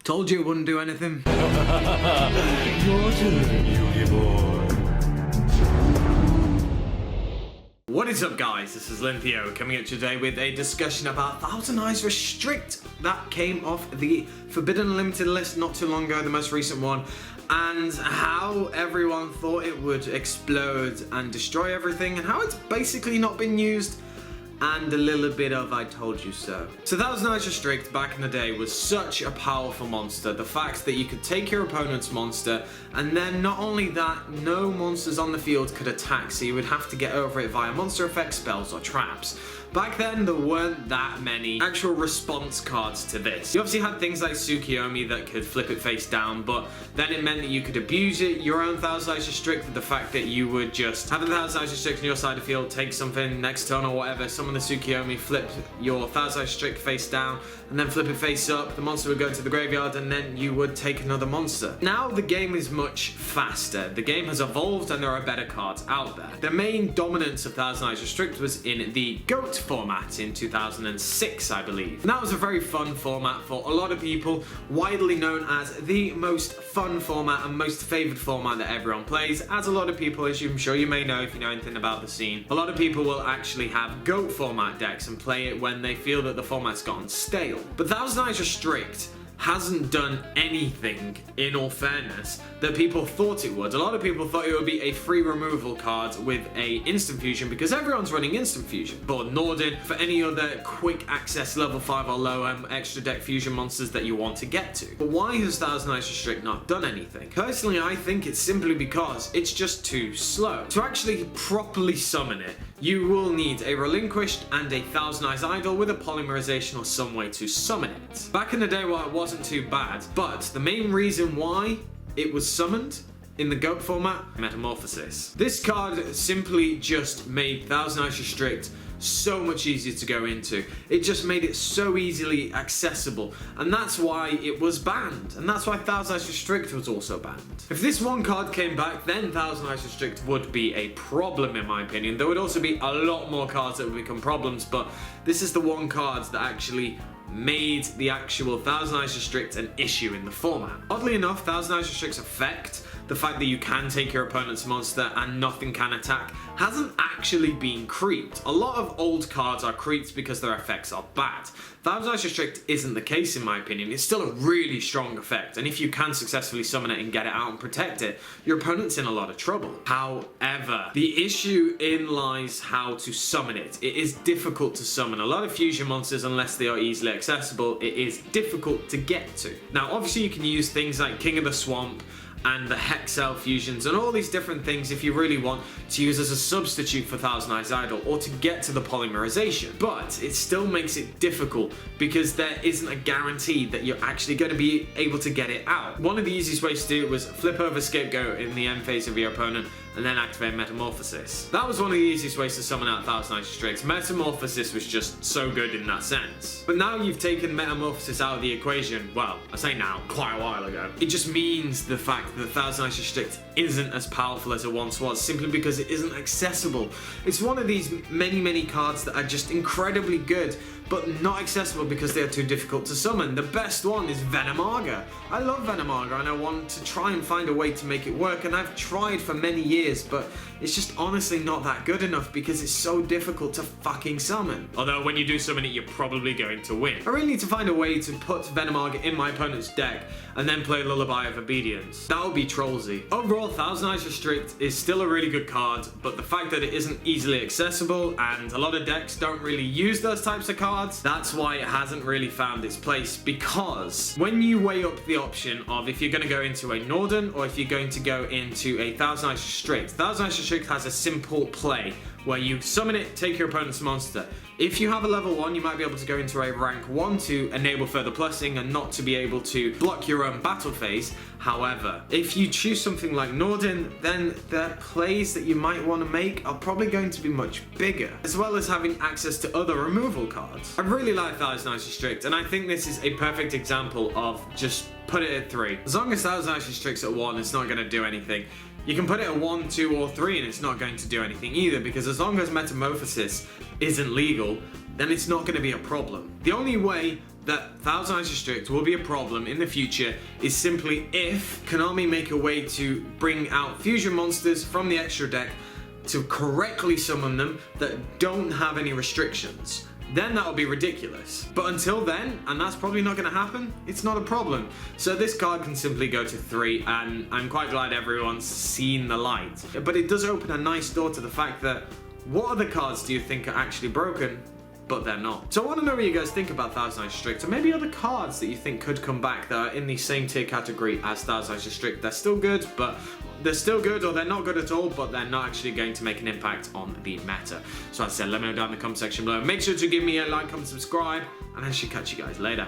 Told you it wouldn't do anything. Your turn, Yogi boy. What is up, guys? This is AlintheaYoh coming at you today with a discussion about Thousand Eyes Restrict that came off the Forbidden Unlimited list not too long ago, the most recent one, and how everyone thought it would explode and destroy everything, and how it's basically not been used, and a little bit of I told you so. So Thousand Eyes Restrict back in the day was such a powerful monster. The fact that you could take your opponent's monster, and then not only that, no monsters on the field could attack, so you would have to get over it via monster effect spells or traps. Back then, there weren't that many actual response cards to this. You obviously had things like Tsukiyomi that could flip it face down, but then it meant that you could abuse it. Your own Thousand Eyes Restrict, the fact that you would just have a Thousand Eyes Restrict on your side of the field, take something next turn or whatever, summon the Tsukiyomi, flip your Thousand Eyes Restrict face down, and then flip it face up. The monster would go to the graveyard, and then you would take another monster. Now the game is much faster. The game has evolved, and there are better cards out there. The main dominance of Thousand Eyes Restrict was in the GOAT format in 2006, I believe. And that was a very fun format for a lot of people, widely known as the most fun format and most favored format that everyone plays. As a lot of people, as I'm sure you may know if you know anything about the scene, a lot of people will actually have GOAT format decks and play it when they feel that the format's gotten stale. But Thousand Eyes Restrict hasn't done anything, in all fairness, that people thought it would. A lot of people thought it would be a free removal card with a instant fusion because everyone's running instant fusion. But Norden, for any other quick access level 5 or lower extra deck fusion monsters that you want to get to. But why has Thousand Eyes Restrict not done anything? Personally, I think it's simply because it's just too slow. To actually properly summon it, you will need a Relinquished and a Thousand Eyes Idol with a polymerization or some way to summon it. Back in the day, while it wasn't too bad, but the main reason why it was summoned in the GOAT format, Metamorphosis. This card simply just made Thousand Eyes Restrict so much easier to go into. It just made it so easily accessible, and that's why it was banned, and that's why Thousand Eyes Restrict was also banned. If this one card came back, then Thousand Eyes Restrict would be a problem in my opinion. There would also be a lot more cards that would become problems, but this is the one card that actually made the actual Thousand Eyes Restrict an issue in the format. Oddly enough, Thousand Eyes Restrict's effect, the fact that you can take your opponent's monster and nothing can attack, hasn't actually been creeped. A lot of old cards are creeped because their effects are bad. Thousand Eyes Restrict isn't the case in my opinion. It's still a really strong effect, and if you can successfully summon it and get it out and protect it, your opponent's in a lot of trouble. However, the issue in lies how to summon it. It is difficult to summon. A lot of fusion monsters, unless they are easily accessible, it is difficult to get to. Now obviously you can use things like King of the Swamp and the Hexel fusions and all these different things if you really want to use as a substitute for Thousand Eyes Idol or to get to the polymerization. But it still makes it difficult because there isn't a guarantee that you're actually going to be able to get it out. One of the easiest ways to do it was flip over Scapegoat in the end phase of your opponent and then activate Metamorphosis. That was one of the easiest ways to summon out Thousand Eyes Restrict. Metamorphosis was just so good in that sense. But now you've taken Metamorphosis out of the equation, well, I say now, quite a while ago. It just means the fact that Thousand Eyes Restrict isn't as powerful as it once was, simply because it isn't accessible. It's one of these many cards that are just incredibly good, but not accessible because they are too difficult to summon. The best one is Venomarga. I love Venomarga and I want to try and find a way to make it work, and I've tried for many years, but it's just honestly not that good enough because it's so difficult to fucking summon. Although when you do summon it, you're probably going to win. I really need to find a way to put Venomarga in my opponent's deck and then play Lullaby of Obedience. That would be trollsy. Overall, Thousand Eyes Restrict is still a really good card, but the fact that it isn't easily accessible and a lot of decks don't really use those types of cards, that's why it hasn't really found its place. Because when you weigh up the option of if you're going to go into a Norden or if you're going to go into a Thousand Eyes Restrict, Thousand Eyes Restrict has a simple play where you summon it, take your opponent's monster. If you have a level 1, you might be able to go into a rank 1 to enable further plussing and not to be able to block your own battle phase. However, if you choose something like Norden, then the plays that you might want to make are probably going to be much bigger, as well as having access to other removal cards. I really like Thousand Eyes Restrict, and I think this is a perfect example of just put it at 3. As long as Thousand Eyes Restrict's at 1, it's not going to do anything. You can put it at 1, 2, or 3 and it's not going to do anything either, because as long as Metamorphosis isn't legal, then it's not going to be a problem. The only way that Thousand Eyes Restrict will be a problem in the future is simply if Konami make a way to bring out fusion monsters from the extra deck to correctly summon them that don't have any restrictions. Then that would be ridiculous. But until then, and that's probably not going to happen, it's not a problem. So this card can simply go to 3, and I'm quite glad everyone's seen the light. But it does open a nice door to the fact that what other cards do you think are actually broken, but they're not? So I want to know what you guys think about Thousand Eyes Restrict, or maybe other cards that you think could come back that are in the same tier category as Thousand Eyes Restrict. They're still good, or they're not good at all, but they're not actually going to make an impact on the meta. So as I said, let me know down in the comment section below. Make sure to give me a like, comment, subscribe, and I should catch you guys later.